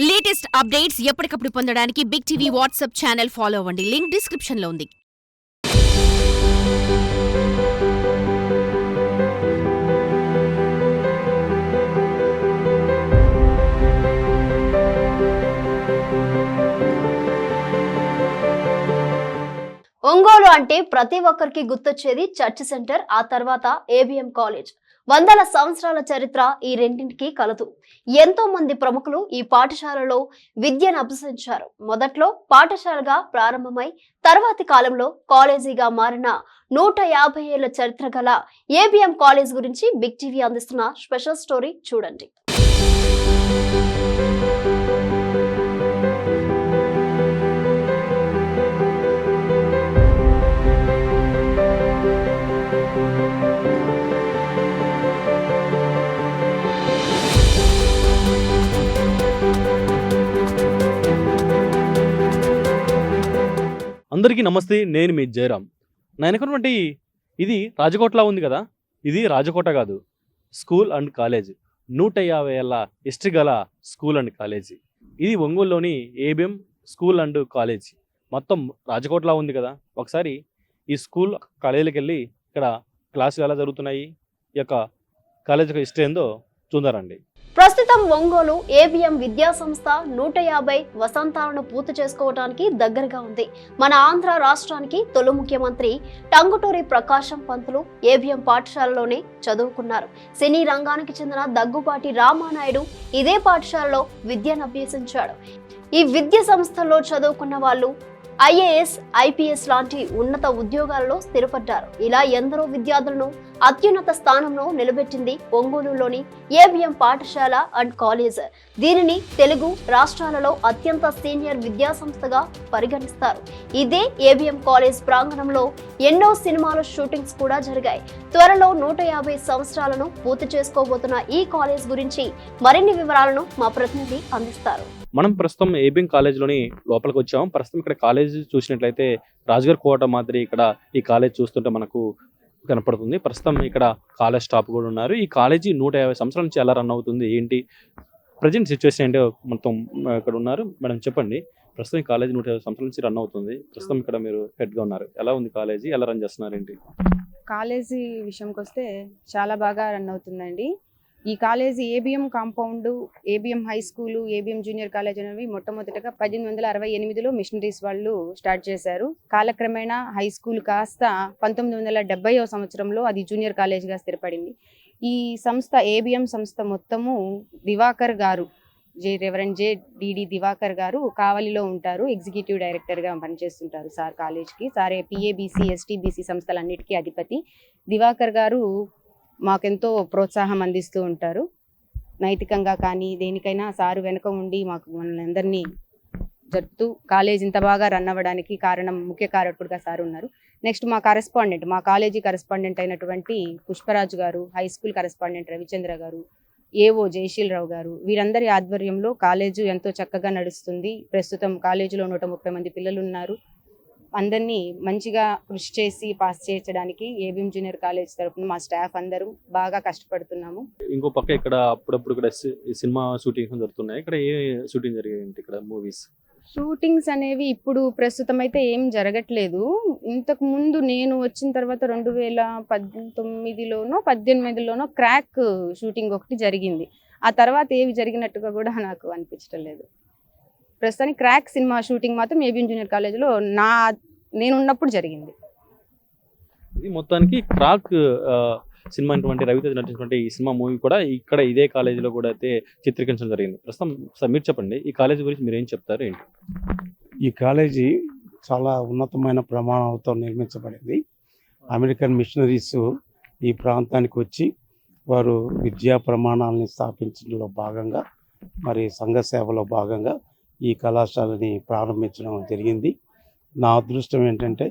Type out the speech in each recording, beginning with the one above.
Latest updates ఎప్పటికప్పుడు పొందడానికి big TV WhatsApp channel follow అవ్వండి. లింక్ డిస్క్రిప్షన్ లో ఉంది. ఒంగోలు అంటే ప్రతి ఒక్కరికి గుర్తొచ్చేది చర్చ్ సెంటర్, ఆ తర్వాత ఏబిఎం కాలేజ్. వందల సంవత్సరాల చరిత్ర ఈ రెండింటికి కలదు. ఎంతో మంది ప్రముఖులు ఈ పాఠశాలలో విద్యను అభ్యసించారు. మొదట్లో పాఠశాలగా ప్రారంభమై తర్వాతి కాలంలో కాలేజీగా మారిన 150 ఏళ్ల చరిత్ర గల ఏబిఎం కాలేజ్ గురించి బిగ్ టీవీ అందిస్తున్న స్పెషల్ స్టోరీ చూడండి. అందరికీ నమస్తే. నేను మీ జయరాం. నేను ఇది రాజకోటలా ఉంది కదా. ఇది రాజకోట కాదు, స్కూల్ అండ్ కాలేజ్. 150 ఏళ్ళ హిస్టరీ గల స్కూల్ అండ్ కాలేజీ. ఇది ఒంగోలులోని ఏబిఎం స్కూల్ అండ్ కాలేజ్. మొత్తం రాజకోటలా ఉంది కదా. ఒకసారి ఈ స్కూల్ కాలేజీకి వెళ్ళి ఇక్కడ క్లాసులు ఎలా జరుగుతున్నాయి, ఈ యొక్క కాలేజ్ యొక్క హిస్టరీ ఏందో చూద్దారండి. ప్రస్తుతం ఒంగోలు ఏబిఎం విద్యా సంస్థ 150 వసంతాలను పూర్తి చేసుకోవడానికి దగ్గరగా ఉంది. మన ఆంధ్ర రాష్ట్రానికి తొలి ముఖ్యమంత్రి టంగుటూరి ప్రకాశం పంతులు ఏబిఎం పాఠశాలలోనే చదువుకున్నారు. సినీ రంగానికి చెందిన దగ్గుబాటి రామానాయుడు ఇదే పాఠశాలలో విద్యను అభ్యసించాడు. ఈ విద్యా సంస్థల్లో చదువుకున్న వాళ్ళు ఐఏఎస్, ఐపీఎస్ లాంటి ఉన్నత ఉద్యోగాలలో స్థిరపడ్డారు. ఇలా ఎందరో విద్యార్థులను అత్యున్నత స్థానంలో నిలబెట్టింది ఒంగోలులోని ఏబిఎం పాఠశాల అండ్ కాలేజ్. దీనిని తెలుగు రాష్ట్రాలలో అత్యంత సీనియర్ విద్యా సంస్థగా పరిగణిస్తారు. ఇదే ఏబిఎం కాలేజ్ ప్రాంగణంలో ఎన్నో సినిమాల షూటింగ్స్ కూడా జరిగాయి. త్వరలో 150 సంవత్సరాలను పూర్తి చేసుకోబోతున్న ఈ కాలేజ్ గురించి మరిన్ని వివరాలను మా ప్రతినిధి అందిస్తారు. మనం ప్రస్తుతం ఏబిఎం కాలేజ్లోని లోపలికి వచ్చాము. ప్రస్తుతం ఇక్కడ కాలేజ్ చూసినట్లయితే రాజుగారి కోట మాదిరి ఇక్కడ ఈ కాలేజ్ చూస్తుంటే మనకు కనపడుతుంది. ప్రస్తుతం ఇక్కడ కాలేజ్ స్టాఫ్ కూడా ఉన్నారు. ఈ కాలేజీ 150 సంవత్సరాల నుంచి ఎలా రన్ అవుతుంది, ఏంటి ప్రజెంట్ సిచ్యువేషన్ ఏంటో మొత్తం ఇక్కడ ఉన్నారు. మేడం చెప్పండి, ప్రస్తుతం ఈ కాలేజీ 150 సంవత్సరాల నుంచి రన్ అవుతుంది. ప్రస్తుతం ఇక్కడ మీరు హెడ్గా ఉన్నారు. ఎలా ఉంది కాలేజీ, ఎలా రన్ చేస్తున్నారు ఏంటి? కాలేజీ విషయంకి వస్తే చాలా బాగా రన్ అవుతుందండి. ఈ college ABM compound, ABM high school, ABM junior college అనేవి మొట్టమొదటిగా 1868లో మిషనరీస్ వాళ్ళు స్టార్ట్ చేశారు. కాలక్రమేణా హై స్కూల్ కాస్త 1970వ సంవత్సరంలో అది జూనియర్ కాలేజ్గా స్థిరపడింది. ఈ సంస్థ ఏబిఎం సంస్థ మొత్తము దివాకర్ గారు, రెవరెండ్ జె.డి.డి. దివాకర్ గారు కావలిలో ఉంటారు. ఎగ్జిక్యూటివ్ డైరెక్టర్గా పనిచేస్తుంటారు సార్ కాలేజ్కి. సార్ పిఏబిసి, ఎస్టీబీసీ సంస్థలన్నిటికీ అధిపతి. దివాకర్ గారు మాకెంతో ప్రోత్సాహం అందిస్తూ ఉంటారు. నైతికంగా కానీ దేనికైనా సారు వెనుక ఉండి మాకు మనల్ని అందరినీ జరుపుతూ కాలేజ్ ఇంత బాగా రన్ అవ్వడానికి కారణం, ముఖ్య కారకుడుగా సార్ ఉన్నారు. నెక్స్ట్ మా కరెస్పాండెంట్, మా కాలేజీ కరెస్పాండెంట్ అయినటువంటి పుష్పరాజు గారు, హై స్కూల్ కరెస్పాండెంట్ రవిచంద్ర గారు, ఏఓ జయశీలరావు గారు, వీరందరి ఆధ్వర్యంలో కాలేజు ఎంతో చక్కగా నడుస్తుంది. ప్రస్తుతం కాలేజీలో 130 మంది పిల్లలు ఉన్నారు. అందరినీ మంచిగా కృషి చేసి పాస్ చేయించడానికి ఏబిఎం జూనియర్ కాలేజ్ తరఫున మా స్టాఫ్ అందరూ బాగా కష్టపడుతున్నాము. ఇంకో పక్క ఇక్కడ అప్పుడప్పుడు ఇక్కడ సినిమా షూటింగ్స్ జరుగుతున్నాయి. ఇక్కడ ఏ షూటింగ్ జరిగాయి ఇక్కడ మూవీస్? షూటింగ్స్ అనేవి ఇప్పుడు ప్రస్తుతం అయితే ఏం జరగట్లేదు. ఇంతకు ముందు నేను వచ్చిన తర్వాత 2019లోనో 18లోనో క్రాక్ షూటింగ్ ఒకటి జరిగింది. ఆ తర్వాత ఏవి జరిగినట్టుగా కూడా నాకు అనిపించడం లేదు. ప్రస్తుతానికి క్రాక్ సినిమా షూటింగ్ మాత్రం ఏబిఎం జూనియర్ కాలేజ్లో నేను ఉన్నప్పుడు జరిగింది. ఇది మొత్తానికి క్రాక్ సినిమా రవితేజ నటించినటువంటి ఈ సినిమా మూవీ కూడా ఇక్కడ ఇదే కాలేజీలో కూడా అయితే చిత్రీకరించడం జరిగింది. ప్రస్తుతం సార్ మీరు చెప్పండి, ఈ కాలేజీ గురించి మీరు ఏం చెప్తారు ఏంటి? ఈ కాలేజీ చాలా ఉన్నతమైన ప్రమాణాలతో నిర్మించబడింది. అమెరికన్ మిషనరీస్ ఈ ప్రాంతానికి వచ్చి వారు విద్యా ప్రమాణాలని స్థాపించడంలో భాగంగా, మరి సంఘ సేవలో భాగంగా ఈ కళాశాలని ప్రారంభించడం జరిగింది. నా అదృష్టం ఏంటంటే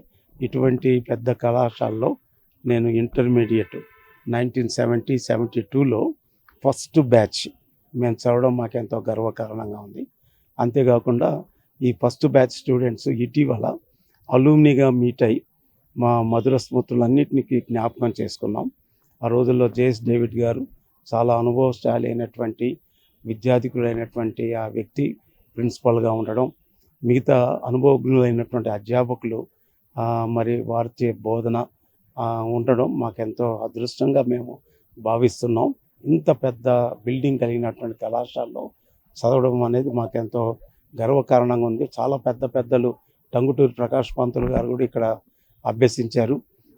ఇటువంటి పెద్ద కళాశాలలో నేను ఇంటర్మీడియట్ 1972లో ఫస్ట్ బ్యాచ్ మేము చదవడం మాకెంతో గర్వకారణంగా ఉంది. అంతేకాకుండా ఈ ఫస్ట్ బ్యాచ్ స్టూడెంట్స్ ఇటీవల అలూమ్నీగా మీట్ అయి మా మధుర స్మృతులన్నింటినీ జ్ఞాపకం చేసుకున్నాం. ఆ రోజుల్లో జేఎస్ డేవిడ్ గారు చాలా అనుభవశాలి అయినటువంటి విద్యాధికులైనటువంటి ఆ వ్యక్తి ప్రిన్సిపల్గా ఉండడం, మిగతా అనుభవజ్ఞులైనటువంటి అధ్యాపకులు మరి వారిచే బోధన ఉండడం మాకెంతో అదృష్టంగా మేము భావిస్తున్నాం. ఇంత పెద్ద బిల్డింగ్ కలిగినటువంటి కళాశాలలో చదవడం అనేది మాకెంతో గర్వకారణంగా ఉంది. చాలా పెద్దలు టంగుటూరి ప్రకాష్ పంతులు గారు కూడా ఇక్కడ అభ్యసించారు.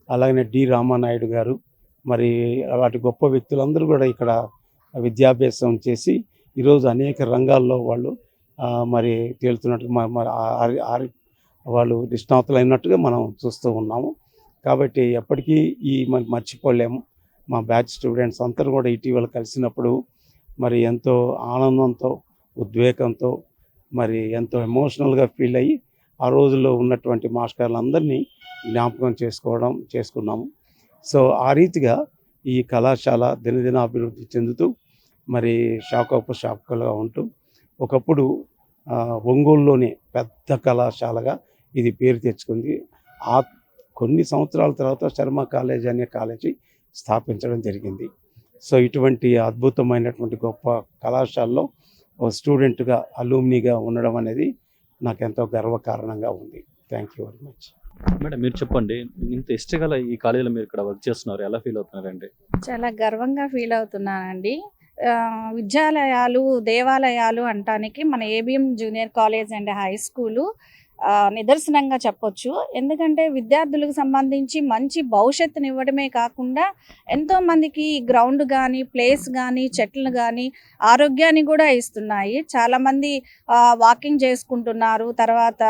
అలాగనే డి రామానాయుడు గారు, మరి అలాంటి గొప్ప వ్యక్తులందరూ కూడా ఇక్కడ విద్యాభ్యాసం చేసి ఈరోజు అనేక రంగాల్లో వాళ్ళు మరి తేలుతున్నట్టు వాళ్ళు నిష్ణాతులైనట్టుగా మనం చూస్తూ ఉన్నాము. కాబట్టి ఎప్పటికీ మర్చిపోలేము. మా బ్యాచ్ స్టూడెంట్స్ అందరూ కూడా ఇటీవల కలిసినప్పుడు మరి ఎంతో ఆనందంతో, ఉద్వేగంతో, మరి ఎంతో ఎమోషనల్గా ఫీల్ అయ్యి ఆ రోజుల్లో ఉన్నటువంటి మాస్టర్లందరినీ జ్ఞాపకం చేసుకున్నాము. సో ఆ రీతిగా ఈ కళాశాల దినదిన అభివృద్ధి చెందుతూ మరి శాఖోపశాఖలుగా ఉంటూ ఒకప్పుడు ఒంగోలులోనే పెద్ద కళాశాలగా ఇది పేరు తెచ్చుకుంది. ఆ కొన్ని సంవత్సరాల తర్వాత శర్మ కాలేజ్ అనే కాలేజీ స్థాపించడం జరిగింది. సో ఇటువంటి అద్భుతమైనటువంటి గొప్ప కళాశాలలో ఒక స్టూడెంట్గా, అలూమ్నీగా ఉండడం అనేది నాకు ఎంతో గర్వకారణంగా ఉంది. Thank you very much. Madam, మీరు చెప్పండి, ఇంత హిస్టరీ గల ఈ కాలేజీలో మీరు ఇక్కడ వర్క్ చేస్తున్నారు, ఎలా ఫీల్ అవుతున్నారండి? చాలా గర్వంగా ఫీల్ అవుతున్నానండి. విద్యాలయాలు, దేవాలయాలు అంటానికి మన ABM junior college and high school నిదర్శనంగా చెప్పొచ్చు. ఎందుకంటే విద్యార్థులకు సంబంధించి మంచి భవిష్యత్తుని ఇవ్వడమే కాకుండా ఎంతోమందికి గ్రౌండ్ కానీ, ప్లేస్ కానీ, చెట్లు కానీ, ఆరోగ్యాన్ని కూడా ఇస్తున్నాయి. చాలామంది వాకింగ్ చేసుకుంటున్నారు. తర్వాత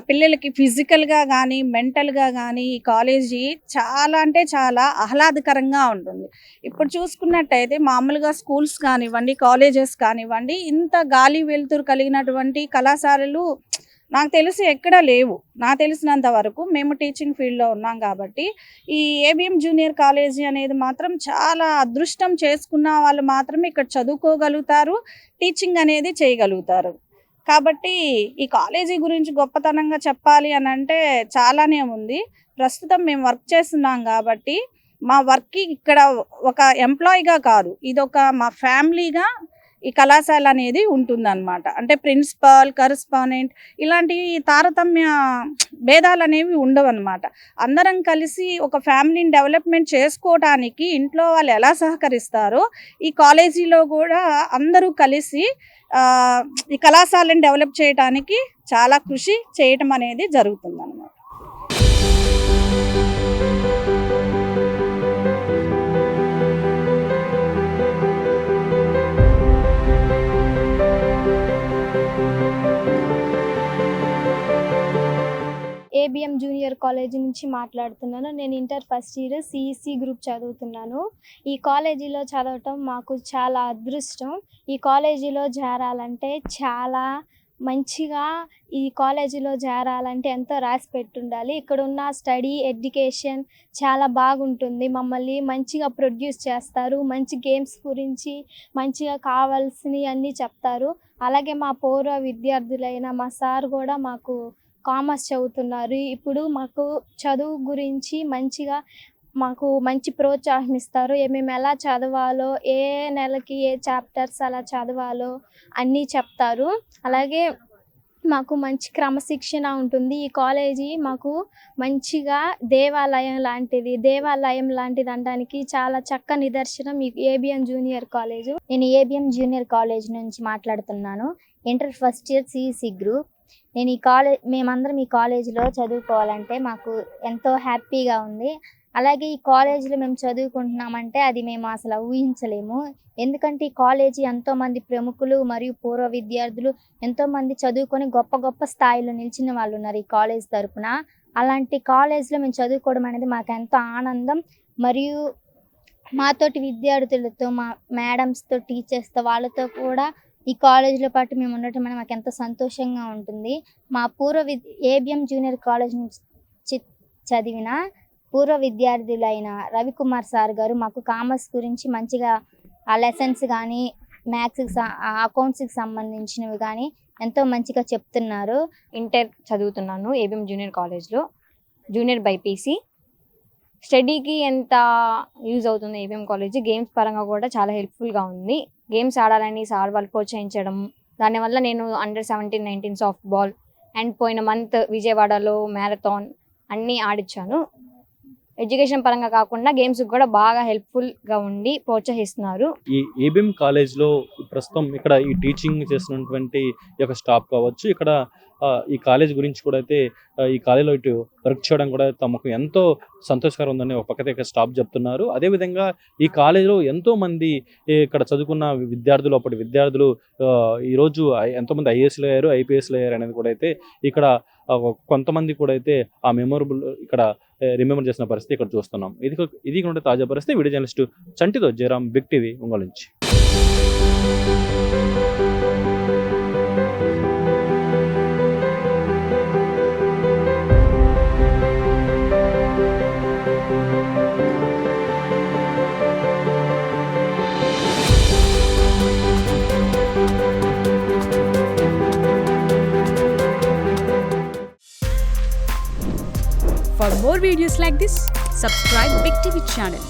పిల్లలకి ఫిజికల్గా కానీ, మెంటల్గా కానీ ఈ కాలేజీ చాలా అంటే చాలా ఆహ్లాదకరంగా ఉంటుంది. ఇప్పుడు చూసుకున్నట్టయితే మామూలుగా స్కూల్స్ కానివ్వండి, కాలేజెస్ కానివ్వండి, ఇంత గాలి వెలుతురు కలిగినటువంటి కళాశాలలు నాకు తెలిసి ఎక్కడా లేవు. నాకు తెలిసినంత వరకు మేము టీచింగ్ ఫీల్డ్లో ఉన్నాం కాబట్టి ఈ ఏబిఎం జూనియర్ కాలేజీ అనేది మాత్రం చాలా అదృష్టం చేసుకున్న వాళ్ళు మాత్రమే ఇక్కడ చదువుకోగలుగుతారు, టీచింగ్ అనేది చేయగలుగుతారు. కాబట్టి ఈ కాలేజీ గురించి గొప్పతనంగా చెప్పాలి అని అంటే చాలానే ఉంది. ప్రస్తుతం మేము వర్క్ చేస్తున్నాం కాబట్టి మా వర్క్కి ఇక్కడ ఒక ఎంప్లాయీగా కాదు, ఇదొక మా ఫ్యామిలీగా ఈ కళాశాల అనేది ఉంటుందన్నమాట. అంటే ప్రిన్సిపల్, కరెస్పాండెంట్ ఇలాంటి తారతమ్య భేదాలు అనేవి ఉండవన్నమాట. అందరం కలిసి ఒక ఫ్యామిలీని డెవలప్మెంట్ చేసుకోవడానికి ఇంట్లో వాళ్ళు ఎలా సహకరిస్తారో ఈ కాలేజీలో కూడా అందరూ కలిసి ఈ కళాశాలను డెవలప్ చేయడానికి చాలా కృషి చేయటం అనేది జరుగుతుందన్నమాట. ఏబిఎం జూనియర్ కాలేజీ నుంచి మాట్లాడుతున్నాను. నేను inter first year CEC group చదువుతున్నాను. ఈ కాలేజీలో చదవటం మాకు చాలా అదృష్టం. ఈ కాలేజీలో చేరాలంటే చాలా మంచిగా ఈ కాలేజీలో చేరాలంటే ఎంతో రాసి పెట్టుండాలి. ఇక్కడ ఉన్న స్టడీ, ఎడ్యుకేషన్ చాలా బాగుంటుంది. మమ్మల్ని మంచిగా ప్రొడ్యూస్ చేస్తారు. మంచి గేమ్స్ గురించి మంచిగా కావాల్సినవి అన్నీ చెప్తారు. అలాగే మా పూర్వ విద్యార్థులైన మా సార్ కూడా మాకు కామర్స్ చదువుతున్నారు. ఇప్పుడు మాకు చదువు గురించి మాకు మంచి ప్రోత్సాహం ఇస్తారు. మేము ఎలా చదవాలో, ఏ నెలకి ఏ చాప్టర్స్ అలా చదవాలో అన్నీ చెప్తారు. అలాగే మాకు మంచి క్రమశిక్షణ ఉంటుంది. ఈ కాలేజీ మాకు మంచిగా దేవాలయం లాంటిది అనడానికి చాలా చక్కని నిదర్శనం ఈ ఏబిఎం జూనియర్ కాలేజు. నేను ఏబిఎం జూనియర్ కాలేజ్ నుంచి మాట్లాడుతున్నాను. Inter first year CEC group. నేను మేమందరం ఈ కాలేజీలో చదువుకోవాలంటే మాకు ఎంతో హ్యాపీగా ఉంది. అలాగే ఈ కాలేజీలో మేము చదువుకుంటున్నామంటే అది మేము అసలు ఊహించలేము. ఎందుకంటే ఈ కాలేజీ ఎంతోమంది ప్రముఖులు మరియు పూర్వ విద్యార్థులు ఎంతోమంది చదువుకొని గొప్ప గొప్ప స్థాయిలో నిలిచిన వాళ్ళు ఉన్నారు ఈ కాలేజ్ తరపున. అలాంటి కాలేజీలో మేము చదువుకోవడం అనేది మాకు ఎంతో ఆనందం. మరియు మాతోటి విద్యార్థులతో, మా మేడమ్స్తో, టీచర్స్తో, వాళ్ళతో కూడా ఈ కాలేజీలో పాటు మేము ఉండటం అనేది మాకు ఎంతో సంతోషంగా ఉంటుంది. మా ఏబిఎం జూనియర్ కాలేజ్ నుంచి చదివిన పూర్వ విద్యార్థులైన రవికుమార్ సార్ గారు మాకు కామర్స్ గురించి మంచిగా ఆ లెసన్స్ కానీ, మ్యాథ్స్కి, అకౌంట్స్కి సంబంధించినవి కానీ ఎంతో మంచిగా చెప్తున్నారు. ఇంటర్ చదువుతున్నాను ఏబిఎం జూనియర్ కాలేజ్లో, జూనియర్ బైపీసీ. స్టడీకి ఎంత యూజ్ అవుతుంది ఏబిఎం కాలేజ్, గేమ్స్ పరంగా కూడా చాలా హెల్ప్ఫుల్గా ఉంది. గేమ్స్ ఆడాలని సార్ వాళ్ళు ప్రోత్సహించడం, దానివల్ల నేను అండర్-17, 19 సాఫ్ట్ బాల్ అండ్ పోయిన మంత్ విజయవాడలో మ్యారథాన్ అన్నీ ఆడిచ్చాను. ఎడ్యుకేషన్ పరంగా కాకుండా గేమ్స్ కూడా బాగా హెల్ప్ఫుల్గా ఉండి ప్రోత్సహిస్తున్నారు. ఈ ఏబిఎం కాలేజ్లో ప్రస్తుతం ఇక్కడ ఈ టీచింగ్ చేస్తున్నటువంటి ఈ యొక్క స్టాఫ్ కావచ్చు, ఇక్కడ ఈ కాలేజ్ గురించి కూడా అయితే ఈ కాలేజ్లో ఇటు వర్క్ చేయడం కూడా తమకు ఎంతో సంతోషకరం ఉందని ఒక పక్కన స్టాఫ్ చెప్తున్నారు. అదేవిధంగా ఈ కాలేజ్లో ఎంతో మంది ఇక్కడ చదువుకున్న విద్యార్థులు, అప్పటి విద్యార్థులు ఈరోజు ఎంతోమంది ఐఏఎస్లు అయ్యారు, ఐపీఎస్లు అయ్యారు అనేది కూడా అయితే ఇక్కడ కొంతమంది కూడా అయితే ఆ మెమొరబుల్ ఇక్కడ రిమెంబర్ చేసిన పరిస్థితి ఇక్కడ చూస్తున్నాం. ఇది కూడా తాజా పరిస్థితి. వీడియో జర్నలిస్టు చంటితో జయరాం, బిగ్ టీవీ, ఒంగోలు నుంచి. For more videos like this, subscribe Big TV channel.